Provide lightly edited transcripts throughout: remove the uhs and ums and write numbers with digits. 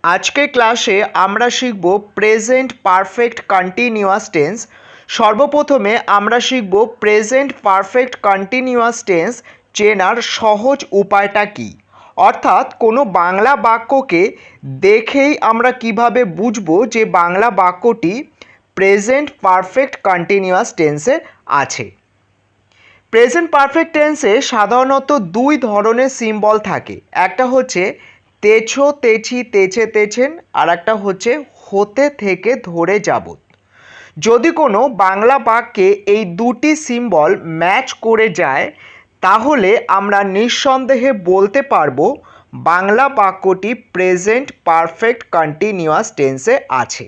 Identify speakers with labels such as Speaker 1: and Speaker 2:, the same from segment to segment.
Speaker 1: আজকের ক্লাসে আমরা শিখব প্রেজেন্ট পারফেক্ট কন্টিনিউয়াস টেন্স। সর্বপ্রথমে আমরা শিখব প্রেজেন্ট পারফেক্ট কন্টিনিউয়াস টেন্স চেনার সহজ উপায়টা কি, অর্থাৎ কোনো বাংলা বাক্যকে দেখেই আমরা কিভাবে বুঝব যে বাংলা বাক্যটি প্রেজেন্ট পারফেক্ট কন্টিনিউয়াস টেন্সে আছে। প্রেজেন্ট পারফেক্ট টেন্সে সাধারণত দুই ধরনের সিম্বল থাকে, একটা হচ্ছে তেছো তেছি তেছে তেছেন, আর একটা হচ্ছে হতে থেকে ধরে যাবত। যদি কোনো বাংলা বাক্যে এই দুটি সিম্বল ম্যাচ করে যায় তাহলে আমরা নিঃসন্দেহে বলতে পারবো বাংলা বাক্যটি প্রেজেন্ট পারফেক্ট কন্টিনিউয়াস টেন্সে আছে।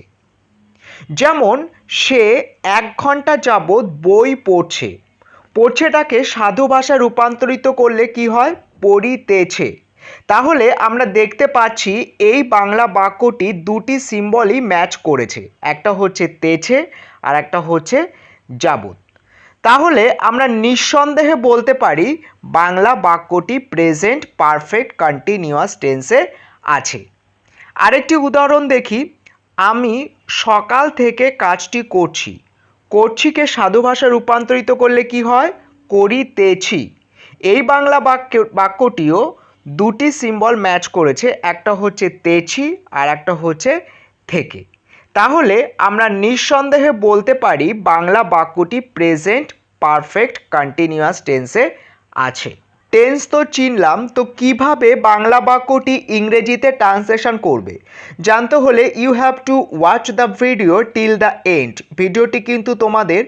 Speaker 1: যেমন সে 1 ঘন্টা যাবৎ বই পড়ছে, পড়ছেটাকে সাধু ভাষায় রূপান্তরিত করলে কি হয়? পড়িতেছে। তাহলে আমরা দেখতে পাচ্ছি এই বাংলা বাক্যটি দুটি সিম্বলই ম্যাচ করেছে, একটা হচ্ছে তেছে আর একটা হচ্ছে যাবৎ। তাহলে আমরা নিঃসন্দেহে বলতে পারি বাংলা বাক্যটি প্রেজেন্ট পারফেক্ট কন্টিনিউয়াস টেন্সে আছে। আরেকটি উদাহরণ দেখি, আমি সকাল থেকে কাজটি করছি, করছিকে সাধু ভাষায় রূপান্তরিত করলে কি হয়? করিতেছি। এই বাংলা বাক্যটিও দুটি সিম্বল ম্যাচ করেছে, একটা হচ্ছে তেছি আর একটা হচ্ছে থেকে। তাহলে আমরা নিঃসন্দেহে বলতে পারি বাংলা বাক্যটি প্রেজেন্ট পারফেক্ট কন্টিনিউয়াস টেন্সে আছে। টেন্স তো চিনলাম, তো কিভাবে বাংলা বাক্যটি ইংরেজিতে ট্রান্সলেশন করবে জানতে হলে you have to watch the video till the end. ভিডিওটি কিন্তু তোমাদের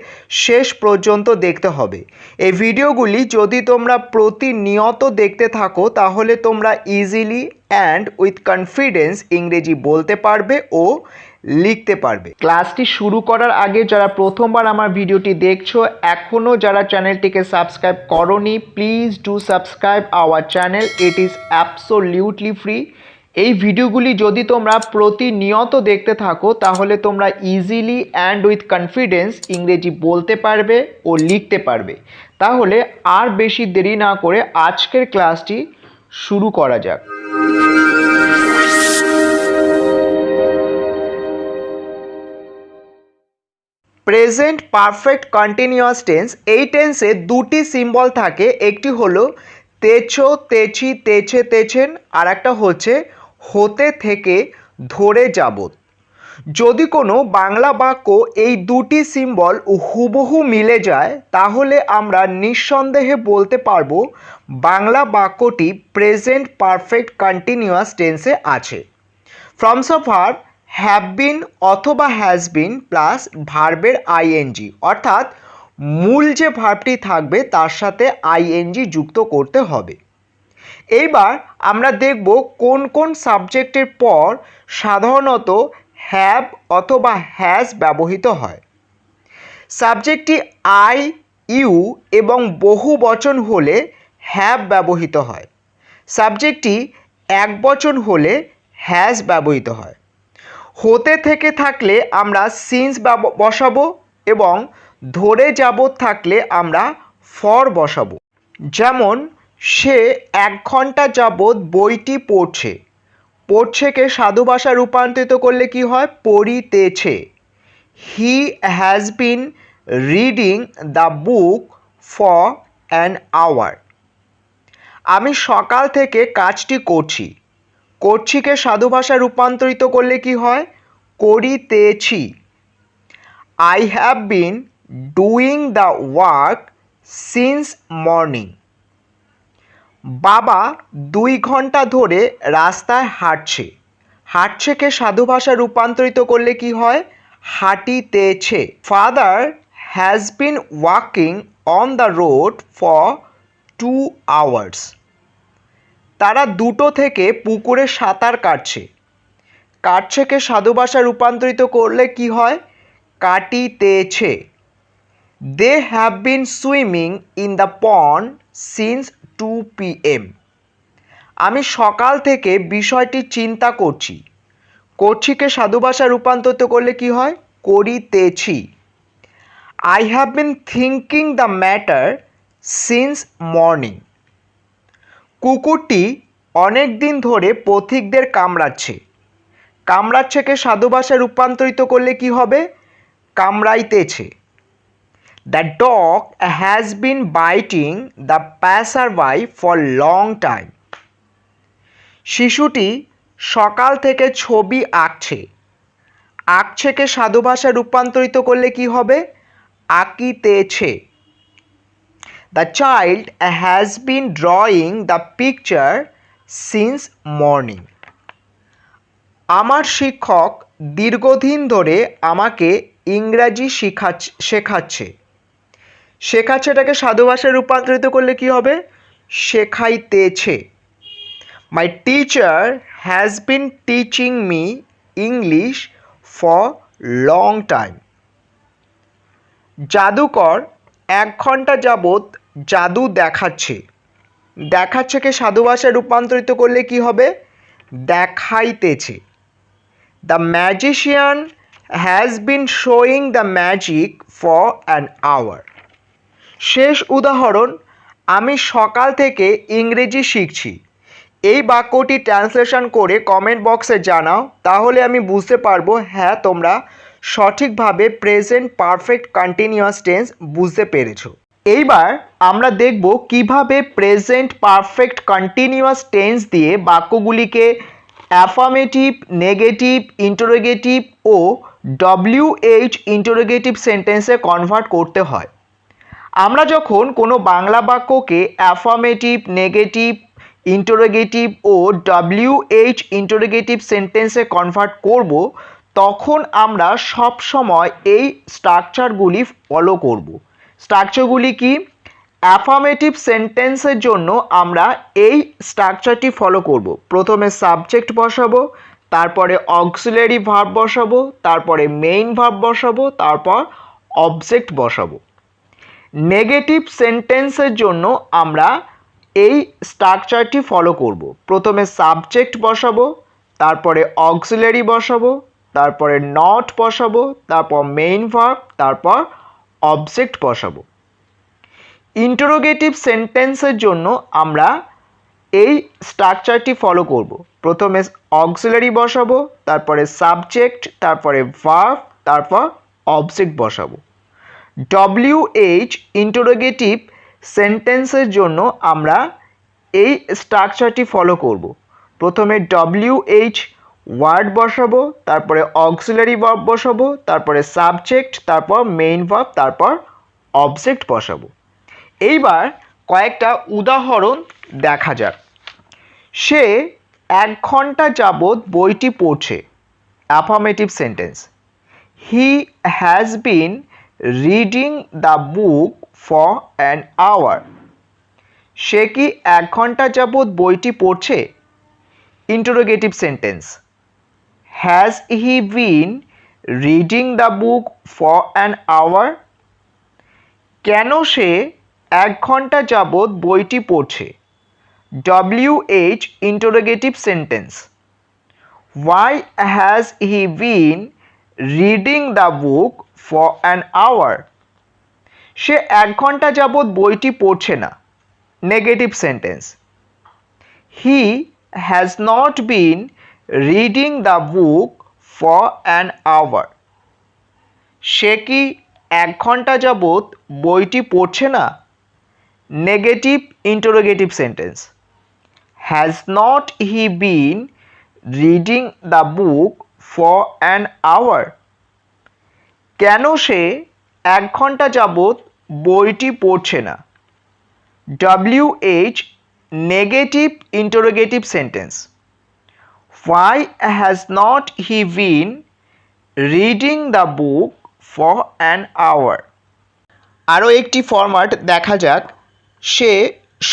Speaker 1: শেষ পর্যন্ত দেখতে হবে। এই ভিডিওগুলি যদি তোমরা প্রতিনিয়ত দেখতে থাকো তাহলে তোমরা ইজিলি অ্যান্ড উইথ কনফিডেন্স ইংরেজি বলতে পারবে ও লিখতে পারবে। ক্লাসটি শুরু করার আগে যারা প্রথমবার আমার ভিডিওটি দেখছো, এখনও যারা চ্যানেলটিকে সাবস্ক্রাইব করোনি, please do subscribe our channel, it is absolutely free. এই ভিডিওগুলি যদি তোমরা প্রতিনিয়ত দেখতে থাকো তাহলে তোমরা ইজিলি অ্যান্ড উইথ কনফিডেন্স ইংরেজি বলতে পারবে ও লিখতে পারবে। তাহলে আর বেশি দেরি না করে আজকের ক্লাসটি শুরু করা যাক। প্রেজেন্ট পারফেক্ট কন্টিনিউয়াস টেন্স, এই টেন্সে দুটি সিম্বল থাকে, একটি হলো তেছো তেছি তেছে তেছেন আর একটা হচ্ছে হতে থেকে ধরে যাবত। যদি কোনো বাংলা বাক্য এই দুটি সিম্বল হুবহু মিলে যায় তাহলে আমরা নিঃসন্দেহে বলতে পারবো বাংলা বাক্যটি প্রেজেন্ট পারফেক্ট কন্টিনিউয়াস টেন্সে আছে। Forms of verb have been অথবা হ্যাজ বিন প্লাস ভার্বের আইএনজি, অর্থাৎ মূল যে ভার্বটি থাকবে তার সাথে আইএনজি যুক্ত করতে হবে। এইবার আমরা দেখব কোন কোন সাবজেক্টের পর সাধারণত হ্যাভ অথবা হ্যাজ ব্যবহৃত হয়। সাবজেক্টটি আই ইউ এবং বহু বচন হলে হ্যাভ ব্যবহৃত হয়। সাবজেক্টটি একবচন হলে হ্যাজ ব্যবহৃত হয়। হতে থেকে থাকলে আমরা সিন্স বসাবো এবং ধরে যাবত থাকলে আমরা ফর বসাবো। যেমন সে 1 ঘন্টা যাবৎ বইটি পড়ছে, পড়ছেকে সাধু ভাষায় রূপান্তরিত করলে কি হয়? পড়িতেছে। He has been reading the book for an hour. আমি সকাল থেকে কাজটি করছি, করছিকে সাধু ভাষায় রূপান্তরিত করলে কি হয়? করিতেছি। I have been doing the work since morning. বাবা 2 ঘন্টা ধরে রাস্তায় হাঁটছে, হাঁটছেকে সাধু ভাষায় রূপান্তরিত করলে কি হয়? হাঁটিতেছে। Father has been walking on the road for 2 hours. তারা 2টো থেকে পুকুরে সাঁতার কাটছে, কাটছেকে সাধু ভাষায় রূপান্তরিত করলে কি হয়? কাটিতেছে। They have been swimming in the pond since 2 PM। আমি সকাল থেকে বিষয়টি চিন্তা করছি, করছিকে সাধু ভাষায় রূপান্তরিত করলে কি হয়? করিতেছি। I have been thinking the matter since morning. কুকুরটি অনেক দিন ধরে পথিকদের কামড়াচ্ছে, কামড়াচ্ছেকে সাধু ভাষায় রূপান্তরিত করলে কি হবে? কামড়াইতেছে। The dog has been biting the passerby for long time. শিশুটি সকাল থেকে ছবি আঁকছে। আঁকছেকে সাধু ভাষায় রূপান্তরিত করলে কি হবে? আঁকিতেছে। The child has been drawing the picture since morning. আমার শিক্ষক দীর্ঘদিন ধরে আমাকে ইংরাজি শেখাচ্ছে। শেখাচ্ছেটাকে সাধু ভাষায় রূপান্তরিত করলে কি হবে? শেখাইতেছে। My teacher has been teaching me English for long time. জাদুকর 1 ঘন্টা যাবৎ জাদু দেখাচ্ছে। দেখাচ্ছেকে সাধু ভাষায় রূপান্তরিত করলে কি হবে? দেখাইতেছে। The magician has been showing the magic for an hour. শেষ উদাহরণ, আমি সকাল থেকে ইংরেজি শিখছি। এই বাক্যটি ট্রান্সলেশন করে কমেন্ট বক্সে জানাও, তাহলে আমি বুঝতে পারবো হ্যাঁ তোমরা সঠিকভাবে প্রেজেন্ট পারফেক্ট কন্টিনিউয়াস টেন্স বুঝতে পেরেছো। এইবার আমরা দেখব কিভাবে প্রেজেন্ট পারফেক্ট কন্টিনিউয়াস টেন্স দিয়ে বাক্যগুলিকে অ্যাফার্মেটিভ, নেগেটিভ, ইন্টারোগেটিভ ও WH ইন্টারোগেটিভ সেন্টেন্সে কনভার্ট করতে হয়। আমরা যখন কোনো বাংলা বাক্যকে অ্যাফার্মেটিভ, নেগেটিভ, ইন্টারোগেটিভ ও WH ইন্টারোগেটিভ সেন্টেন্সে কনভার্ট করব, তখন আমরা সব সময় এই স্ট্রাকচারগুলি ফলো করব। স্ট্রাকচারগুলি কি? অ্যাফার্মেটিভ সেন্টেন্সের জন্য আমরা এই স্ট্রাকচারটি ফলো করব। প্রথমে সাবজেক্ট বসাবো, তারপরে অক্সিলারি ভার্ব বসাবো, তারপরে মেইন ভার্ব বসাবো, তারপর অবজেক্ট বসাবো। নেগেটিভ সেন্টেন্সের জন্য আমরা এই স্ট্রাকচারটি ফলো করব। প্রথমে সাবজেক্ট বসাবো, তারপরে অক্সিলারি বসাবো, তারপরে নট বসাবো, তারপর মেইন ভার্ব, তারপর অবজেক্ট বসাবো। ইন্টারোগেটিভ সেন্টেন্সের জন্য আমরা এই স্ট্রাকচারটি ফলো করব। প্রথমে অক্সিলারি বসাবো, তারপরে সাবজেক্ট, তারপরে ভার্ব, তারপর অবজেক্ট বসাবো। WH ইন্টারোগেটিভ সেন্টেন্সের জন্য আমরা এই স্ট্রাকচারটি ফলো করব। প্রথমে WH ওয়ার্ড বসাবো, তারপরে অক্সিলারি ভার্ব বসাবো, তারপরে সাবজেক্ট, তারপর মেইন ভার্ব, তারপর অবজেক্ট বসাবো। এইবার কয়েকটা উদাহরণ দেখা যাক। সে 1 ঘন্টা যাবৎ বইটি পড়ছে। Affirmative sentence. He has been reading the book for an hour. সে কি 1 ঘন্টা যাবৎ বইটি পড়ছে? Interrogative sentence. Has he been reading the book for an hour? কেন সে 1 ঘন্টা যাবৎ বইটি পড়ছে? WH interrogative sentence. Why has he been reading the book for an hour? সে 1 ঘন্টা যাবৎ বইটি পড়ছে না। Negative sentence. He has not been reading the book for an hour. সে কি 1 ঘন্টা যাবৎ বইটি পড়ছে না? Negative interrogative sentence. Has not he been reading the book for an hour? কেন সে 1 ঘন্টা যাবৎ বইটি পড়ছে না? WH negative interrogative sentence. Why has not he been reading the book for an hour? আরও একটি ফরম্যাট দেখা যাক। সে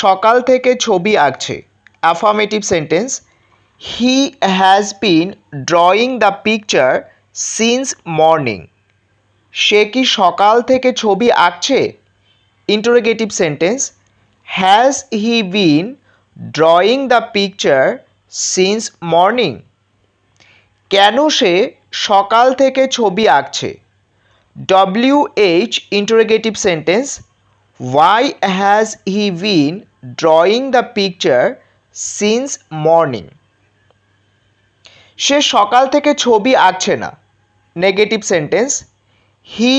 Speaker 1: সকাল থেকে ছবি আঁকছে। Affirmative sentence. He has been drawing the picture since morning. সে কি সকাল থেকে ছবি আঁকছে? Interrogative sentence. Has he been drawing the picture since morning? কেন সে সকাল থেকে ছবি আঁকছে? WH interrogative sentence. Why has he been drawing the picture since morning? সে সকাল থেকে ছবি আঁকছে না। Negative sentence, he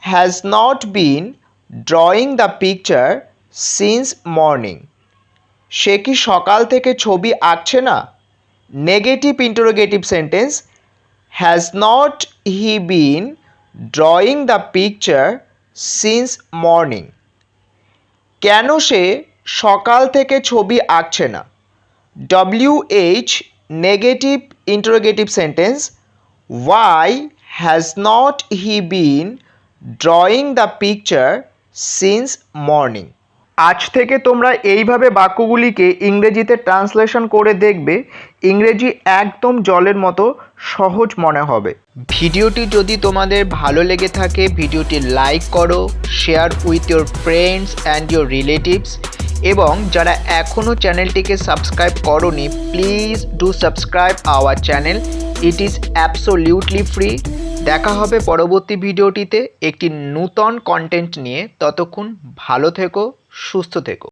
Speaker 1: has not been drawing the picture since morning. সে কি সকাল থেকে ছবি আঁকছে না? Negative interrogative sentence, has not he been drawing the picture since morning. কেন সে সকাল থেকে ছবি আঁকছে না? WH negative interrogative sentence, why has not he been drawing the picture since morning. আজ থেকে তোমরা এইভাবে বাক্যগুলিকে ইংরেজিতে ট্রান্সলেশন করে দেখবে, ইংরেজি একদম জলের মতো সহজ মনে হবে। ভিডিওটি যদি তোমাদের ভালো লেগে থাকে, ভিডিওটি লাইক করো, share with your friends and your relatives, এবং যারা এখনও চ্যানেলটিকে সাবস্ক্রাইব করোনি, please do subscribe our channel. It is absolutely free. দেখা হবে পরবর্তী ভিডিওটিতে একটি নূতন কন্টেন্ট নিয়ে। ততক্ষণ ভালো থেকো, সুস্থ থেকো।